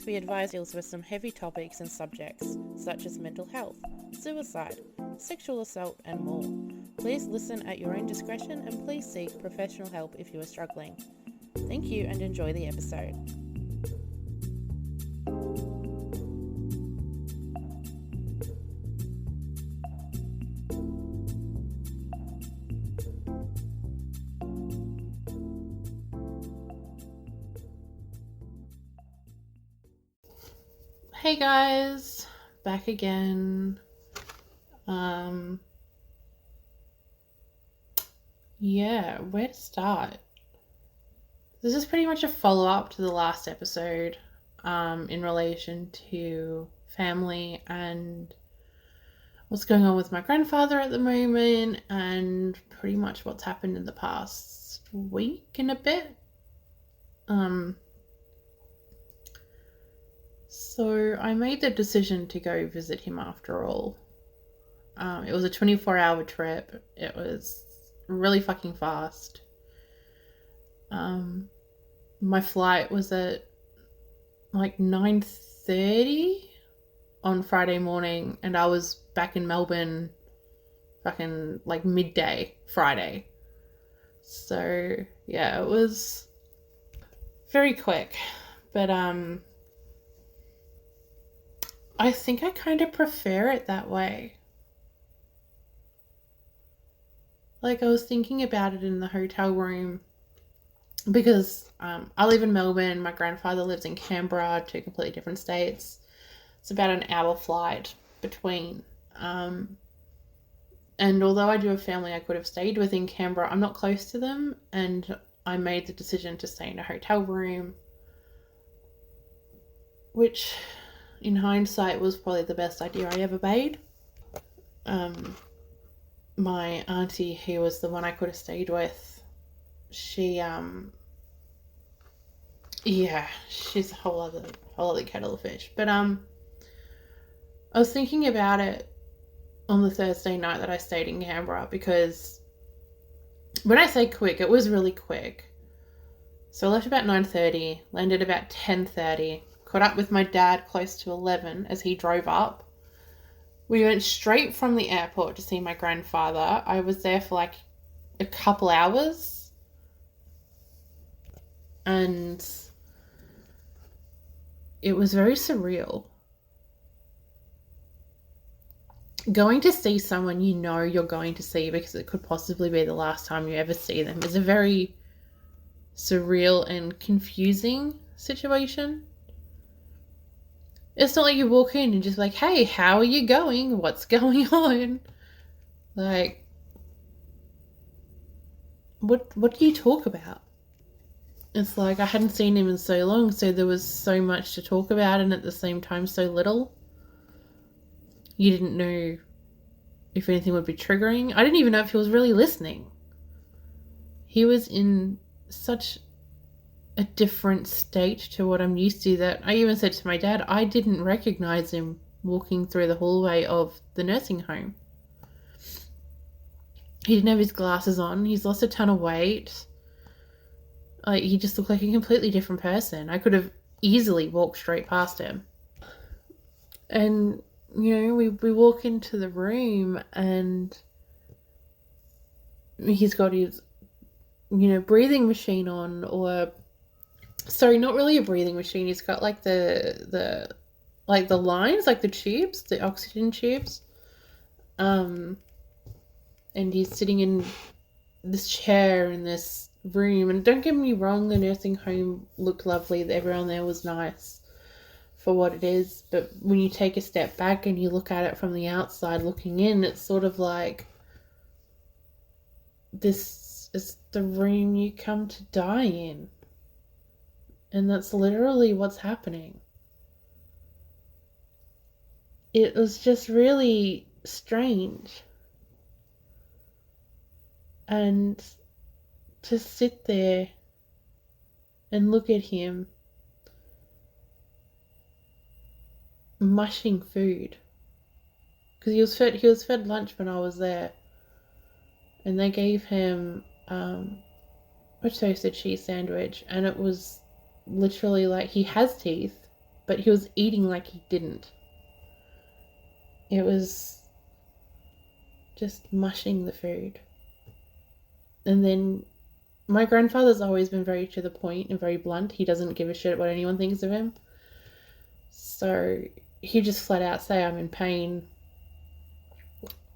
we advise deals with some heavy topics and subjects, such as mental health, suicide, sexual assault, and more. Please listen at your own discretion and please seek professional help if you are struggling. Thank you and enjoy the episode. Hey guys, back again. Where to start? This is pretty much a follow-up to the last episode in relation to family and what's going on with my grandfather at the moment and pretty much what's happened in the past week and a bit. So I made the decision to go visit him after all. It was a 24-hour trip. It was really fucking fast. My flight was at like 9:30 on Friday morning, and I was back in Melbourne fucking like midday Friday. So yeah, it was very quick, but I think I kind of prefer it that way. Like, I was thinking about it in the hotel room because I live in Melbourne, my grandfather lives in Canberra, two completely different states. It's about an hour flight between. And although I do have family I could have stayed with in Canberra, I'm not close to them, and I made the decision to stay in a hotel room, which in hindsight was probably the best idea I ever made. My auntie, who was the one I could have stayed with, she's a whole other kettle of fish. But I was thinking about it on the Thursday night that I stayed in Canberra, because when I say quick, it was really quick. So I left about 9:30, landed about 10:30, caught up with my dad close to 11 as he drove up. We went straight from the airport to see my grandfather. I was there for like a couple hours. And it was very surreal. Going to see someone you know you're going to see because it could possibly be the last time you ever see them is a very surreal and confusing situation. It's not like you walk in and just like, hey, how are you going? What's going on? Like, what do you talk about? It's like I hadn't seen him in so long, so there was so much to talk about and at the same time so little. You didn't know if anything would be triggering. I didn't even know if he was really listening. He was in such a different state to what I'm used to that I even said to my dad, I didn't recognize him walking through the hallway of the nursing home. He didn't have his glasses on. He's lost a ton of weight. He just looked like a completely different person. I could have easily walked straight past him. And, we walk into the room and he's got his, breathing machine on, or sorry, not really a breathing machine. He's got like the lines, like the tubes, the oxygen tubes. And he's sitting in this chair in this room. And don't get me wrong, the nursing home looked lovely. Everyone there was nice for what it is. But when you take a step back and you look at it from the outside looking in, it's sort of like, this is the room you come to die in. And that's literally what's happening. It was just really strange. And to sit there and look at him mushing food. Because he was fed lunch when I was there. And they gave him a toasted cheese sandwich, and it was literally like he has teeth, but he was eating like he didn't. It was just mushing the food. And then my grandfather's always been very to the point and very blunt. He doesn't give a shit what anyone thinks of him. So he just flat out say, I'm in pain,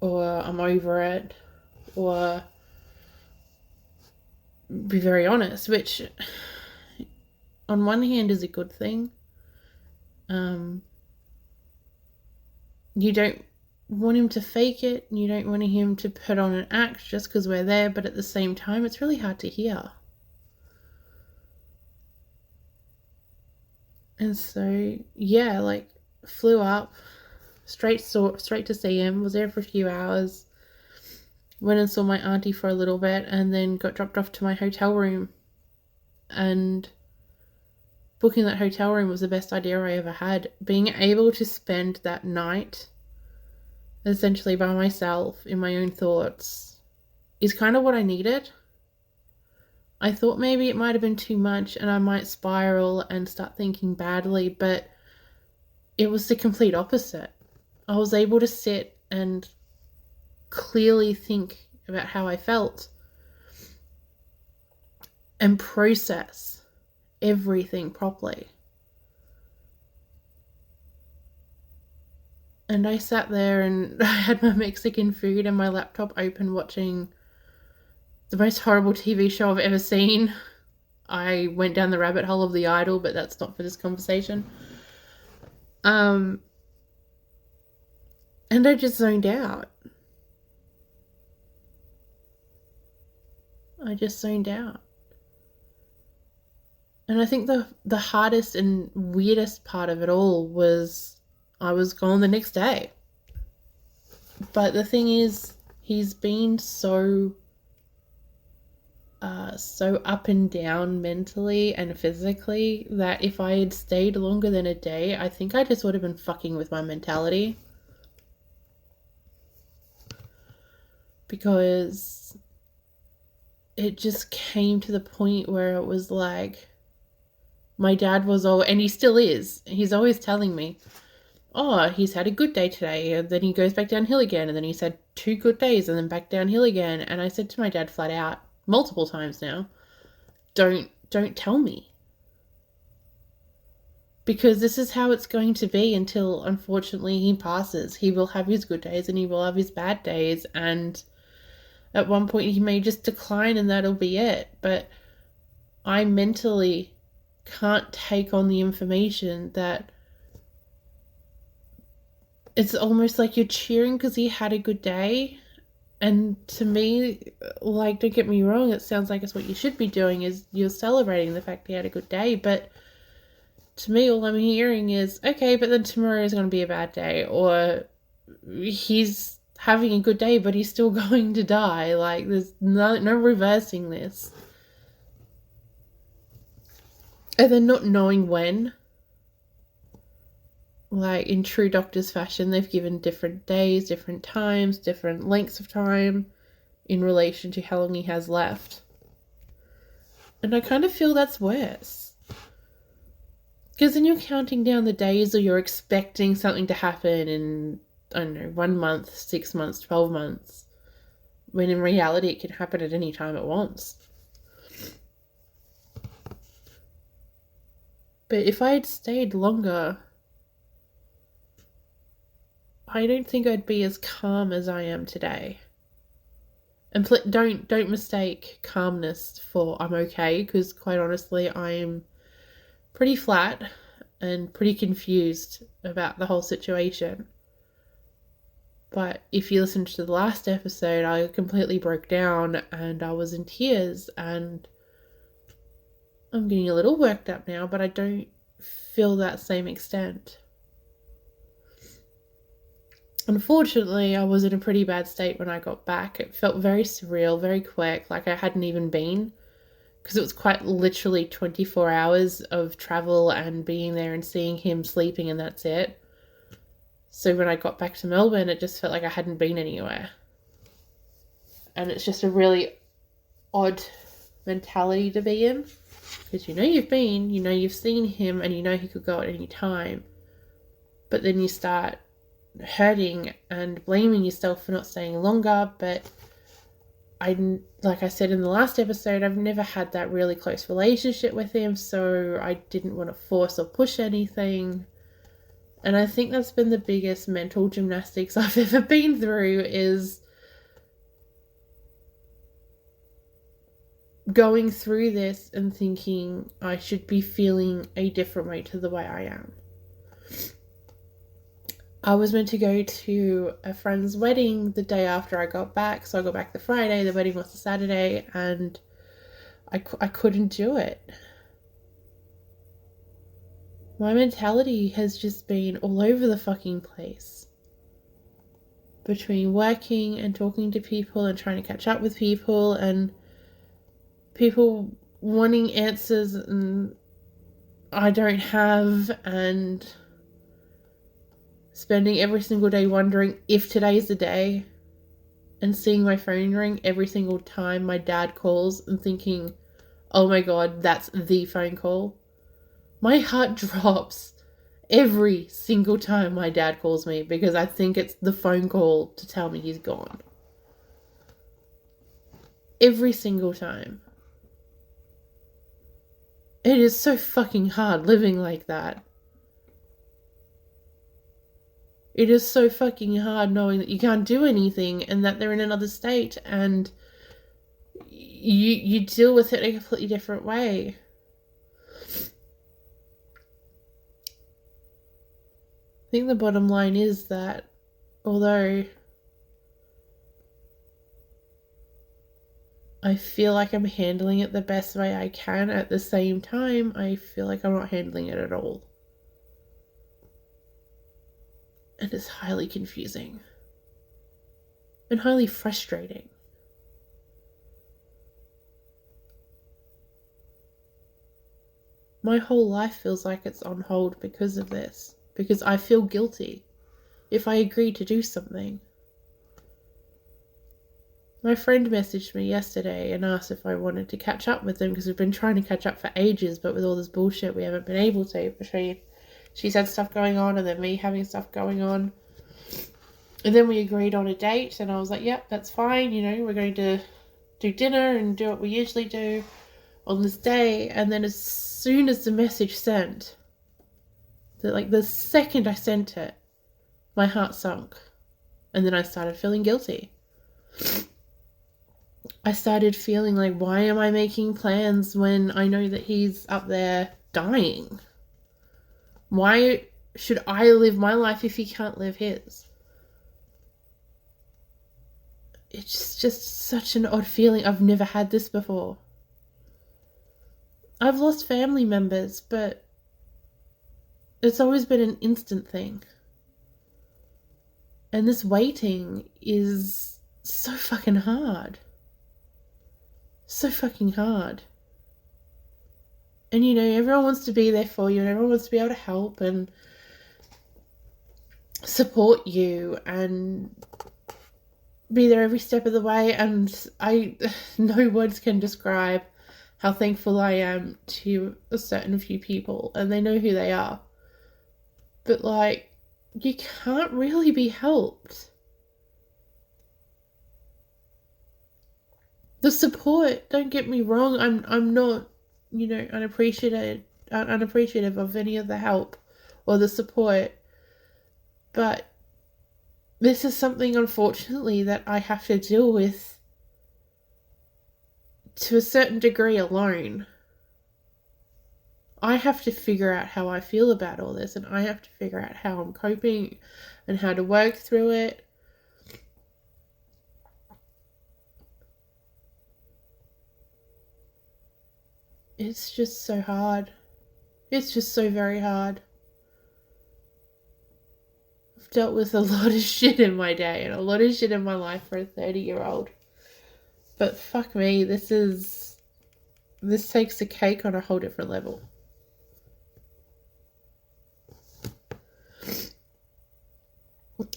or I'm over it, or be very honest, which on one hand is a good thing. You don't want him to fake it. You don't want him to put on an act just because we're there, but at the same time, it's really hard to hear. And so, yeah, like, flew up, straight to see him, was there for a few hours, went and saw my auntie for a little bit, and then got dropped off to my hotel room. And booking that hotel room was the best idea I ever had. Being able to spend that night essentially by myself in my own thoughts is kind of what I needed. I thought maybe it might have been too much and I might spiral and start thinking badly, but it was the complete opposite. I was able to sit and clearly think about how I felt and process everything properly. And I sat there and I had my Mexican food and my laptop open watching the most horrible TV show I've ever seen. I went down the rabbit hole of The Idol, but that's not for this conversation. And I just zoned out. And I think the hardest and weirdest part of it all was I was gone the next day. But the thing is, he's been so up and down mentally and physically that if I had stayed longer than a day, I think I just would have been fucking with my mentality. Because it just came to the point where it was like, my dad was and he still is, he's always telling me, oh, he's had a good day today, and then he goes back downhill again, and then he's had 2 good days, and then back downhill again. And I said to my dad flat out, multiple times now, don't tell me. Because this is how it's going to be until, unfortunately, he passes. He will have his good days, and he will have his bad days, and at one point he may just decline, and that'll be it. But I mentally can't take on the information that it's almost like you're cheering because he had a good day. And to me, like, don't get me wrong, it sounds like it's what you should be doing, is you're celebrating the fact he had a good day. But to me, all I'm hearing is, okay, but then tomorrow is going to be a bad day, or he's having a good day, but he's still going to die. Like, there's no reversing this. And then not knowing when. Like, in true doctor's fashion, they've given different days, different times, different lengths of time in relation to how long he has left. And I kind of feel that's worse. Because then you're counting down the days, or you're expecting something to happen in, I don't know, 1 month, 6 months, 12 months. When in reality, it can happen at any time it wants. But if I had stayed longer, I don't think I'd be as calm as I am today. And don't mistake calmness for I'm okay, because quite honestly, I'm pretty flat and pretty confused about the whole situation. But if you listen to the last episode, I completely broke down and I was in tears, and I'm getting a little worked up now, but I don't feel that same extent. Unfortunately, I was in a pretty bad state when I got back. It felt very surreal, very quick, like I hadn't even been, because it was quite literally 24 hours of travel and being there and seeing him sleeping, and that's it. So when I got back to Melbourne, it just felt like I hadn't been anywhere. And it's just a really odd mentality to be in. Because you know you've been, you know you've seen him, and you know he could go at any time. But then you start hurting and blaming yourself for not staying longer. But like I said in the last episode, I've never had that really close relationship with him, so I didn't want to force or push anything. And I think that's been the biggest mental gymnastics I've ever been through, is going through this and thinking I should be feeling a different way to the way I am. I was meant to go to a friend's wedding the day after I got back, so I got back the Friday, the wedding was the Saturday, and I couldn't do it. My mentality has just been all over the fucking place. Between working and talking to people and trying to catch up with people, and people wanting answers and I don't have, and spending every single day wondering if today's the day, and seeing my phone ring every single time my dad calls and thinking, oh my god, that's the phone call. My heart drops every single time my dad calls me, because I think it's the phone call to tell me he's gone. Every single time. It is so fucking hard living like that. It is so fucking hard knowing that you can't do anything and that they're in another state, and you deal with it in a completely different way. I think the bottom line is that although I feel like I'm handling it the best way I can, at the same time, I feel like I'm not handling it at all. And it's highly confusing. And highly frustrating. My whole life feels like it's on hold because of this. Because I feel guilty if I agree to do something. My friend messaged me yesterday and asked if I wanted to catch up with them, because we've been trying to catch up for ages, but with all this bullshit we haven't been able to, between she's had stuff going on and then me having stuff going on. And then we agreed on a date, and I was like, yep, that's fine, you know, we're going to do dinner and do what we usually do on this day. And then as soon as the message sent, the second I sent it, my heart sunk. And then I started feeling guilty. I started feeling like, why am I making plans when I know that he's up there dying? Why should I live my life if he can't live his? It's just such an odd feeling. I've never had this before. I've lost family members, but it's always been an instant thing. And this waiting is so fucking hard. So fucking hard. And you know, everyone wants to be there for you, and everyone wants to be able to help and support you and be there every step of the way. And no words can describe how thankful I am to a certain few people, and they know who they are. But like, you can't really be helped. The support, don't get me wrong, I'm not, you know, unappreciative of any of the help or the support. But this is something, unfortunately, that I have to deal with to a certain degree alone. I have to figure out how I feel about all this, and I have to figure out how I'm coping and how to work through it. It's just so hard. It's just so very hard. I've dealt with a lot of shit in my day and a lot of shit in my life for a 30-year-old. But fuck me, this takes the cake on a whole different level.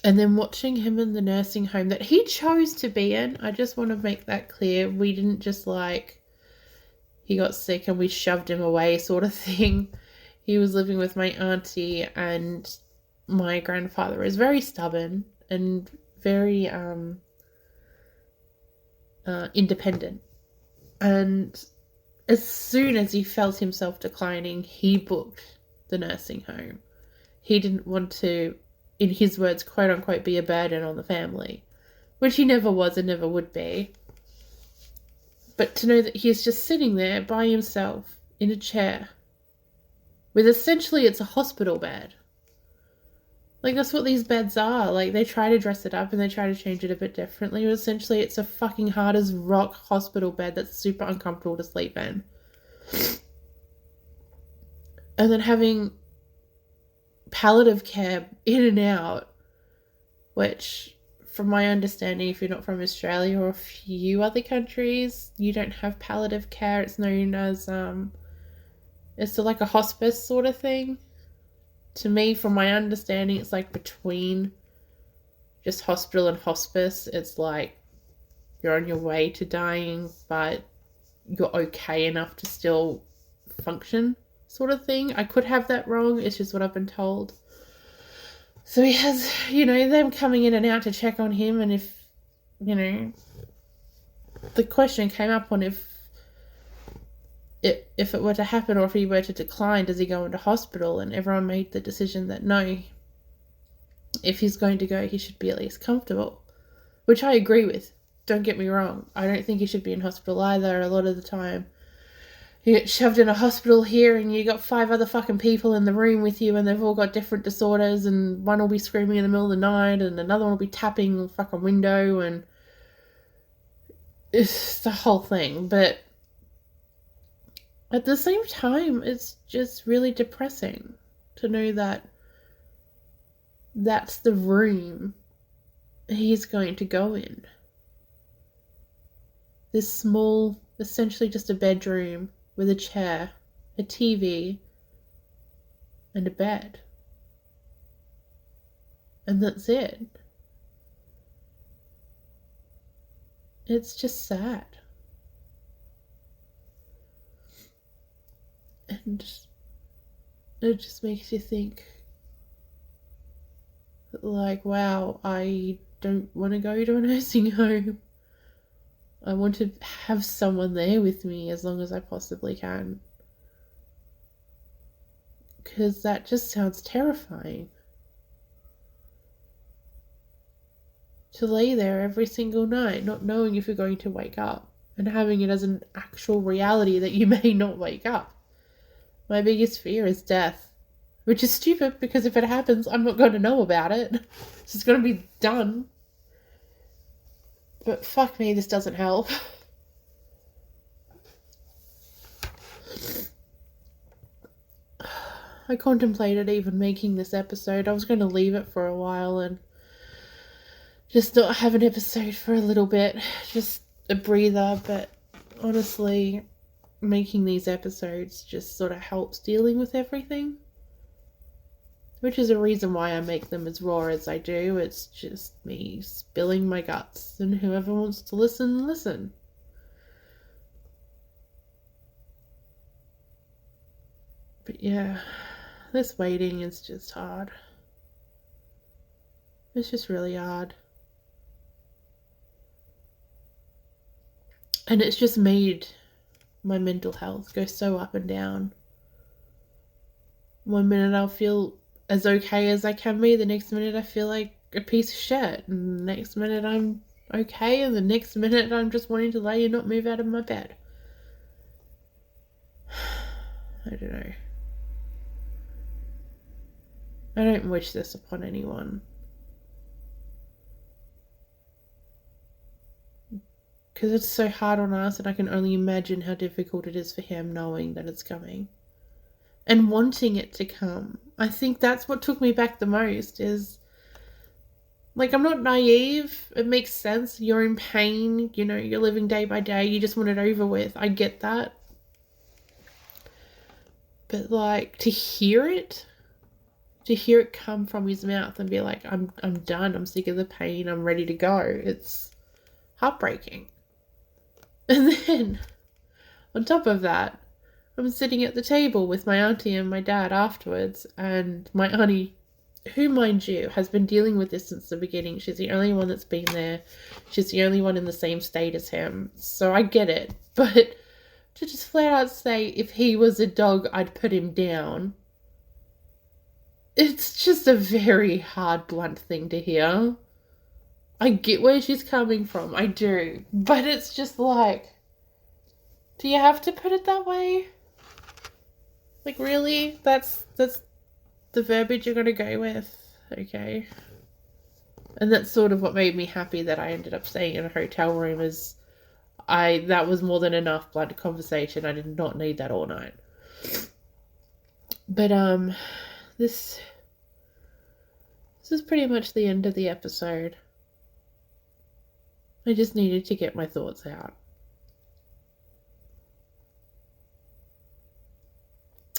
And then watching him in the nursing home that he chose to be in, I just want to make that clear. We didn't just he got sick and we shoved him away sort of thing. He was living with my auntie, and my grandfather is very stubborn and very independent. And as soon as he felt himself declining, he booked the nursing home. He didn't want to, in his words, quote unquote, be a burden on the family, which he never was and never would be. But to know that he's just sitting there by himself in a chair with essentially it's a hospital bed. Like, that's what these beds are. Like, they try to dress it up and they try to change it a bit differently, but essentially it's a fucking hard as rock hospital bed that's super uncomfortable to sleep in. And then having palliative care in and out, which, from my understanding, if you're not from Australia or a few other countries, you don't have palliative care. It's known as, it's like a hospice sort of thing. To me, from my understanding, it's like between just hospital and hospice. It's like you're on your way to dying, but you're okay enough to still function, sort of thing. I could have that wrong. It's just what I've been told. So he has, them coming in and out to check on him, and if, the question came up on if it were to happen or if he were to decline, does he go into hospital? And everyone made the decision that no, if he's going to go, he should be at least comfortable, which I agree with. Don't get me wrong. I don't think he should be in hospital either. A lot of the time, you get shoved in a hospital here and you got 5 other fucking people in the room with you and they've all got different disorders, and one will be screaming in the middle of the night and another one will be tapping the fucking window, and it's the whole thing. But at the same time, it's just really depressing to know that that's the room he's going to go in. This small, essentially just a bedroom with a chair, a TV, and a bed. And that's it. It's just sad. And it just makes you think, like, wow, I don't want to go to a nursing home. I want to have someone there with me as long as I possibly can. Because that just sounds terrifying. To lay there every single night, not knowing if you're going to wake up, and having it as an actual reality that you may not wake up. My biggest fear is death, which is stupid because if it happens, I'm not going to know about it. It's just going to be done. But fuck me, this doesn't help. I contemplated even making this episode. I was going to leave it for a while and just not have an episode for a little bit. Just a breather, but honestly, making these episodes just sort of helps dealing with everything, which is a reason why I make them as raw as I do. It's just me spilling my guts, and whoever wants to listen, listen. But yeah, this waiting is just hard. It's just really hard. And it's just made my mental health go so up and down. One minute I'll feel as okay as I can be, the next minute I feel like a piece of shit, and the next minute I'm okay, and the next minute I'm just wanting to lay and not move out of my bed. I don't know. I don't wish this upon anyone. Because it's so hard on us, and I can only imagine how difficult it is for him knowing that it's coming. And wanting it to come. I think that's what took me back the most, is, like, I'm not naive. It makes sense. You're in pain. You're living day by day. You just want it over with. I get that. But, like, to hear it come from his mouth and be like, I'm done. I'm sick of the pain. I'm ready to go. It's heartbreaking. And then On top of that, I'm sitting at the table with my auntie and my dad afterwards, and my auntie, who, mind you, has been dealing with this since the beginning. She's the only one that's been there. She's the only one in the same state as him. So I get it. But to just flat out say, if he was a dog, I'd put him down. It's just a very hard, blunt thing to hear. I get where she's coming from. I do. But it's just like, do you have to put it that way? Like, really? That's the verbiage you're going to go with? Okay. And that's sort of what made me happy that I ended up staying in a hotel room, is that was more than enough blunt conversation. I did not need that all night. But this is pretty much the end of the episode. I just needed to get my thoughts out.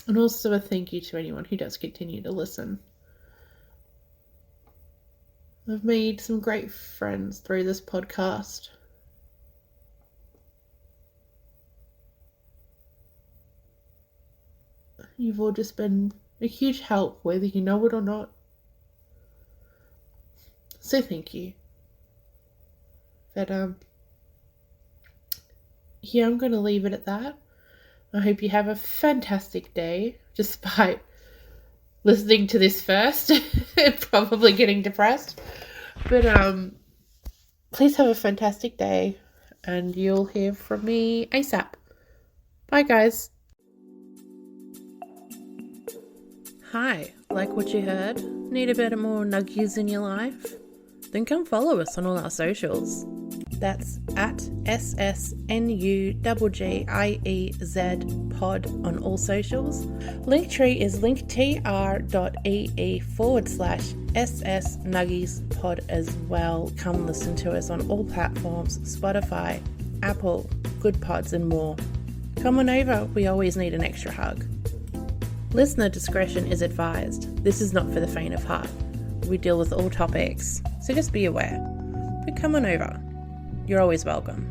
And also a thank you to anyone who does continue to listen. I've made some great friends through this podcast. You've all just been a huge help, whether you know it or not. So thank you. But yeah, I'm going to leave it at that. I hope you have a fantastic day, despite listening to this first and probably getting depressed. But please have a fantastic day, and you'll hear from me ASAP. Bye, guys. Hi, like what you heard? Need a bit more Nuggiez in your life? Then come follow us on all our socials. That's at SSNUGGIEZ pod on all socials. Linktree is linktr.ee/SS Nuggiez pod as well. Come listen to us on all platforms: Spotify, Apple, Good Pods, and more. Come on over, we always need an extra hug. Listener discretion is advised. This is not for the faint of heart. We deal with all topics, so just be aware. But come on over. You're always welcome.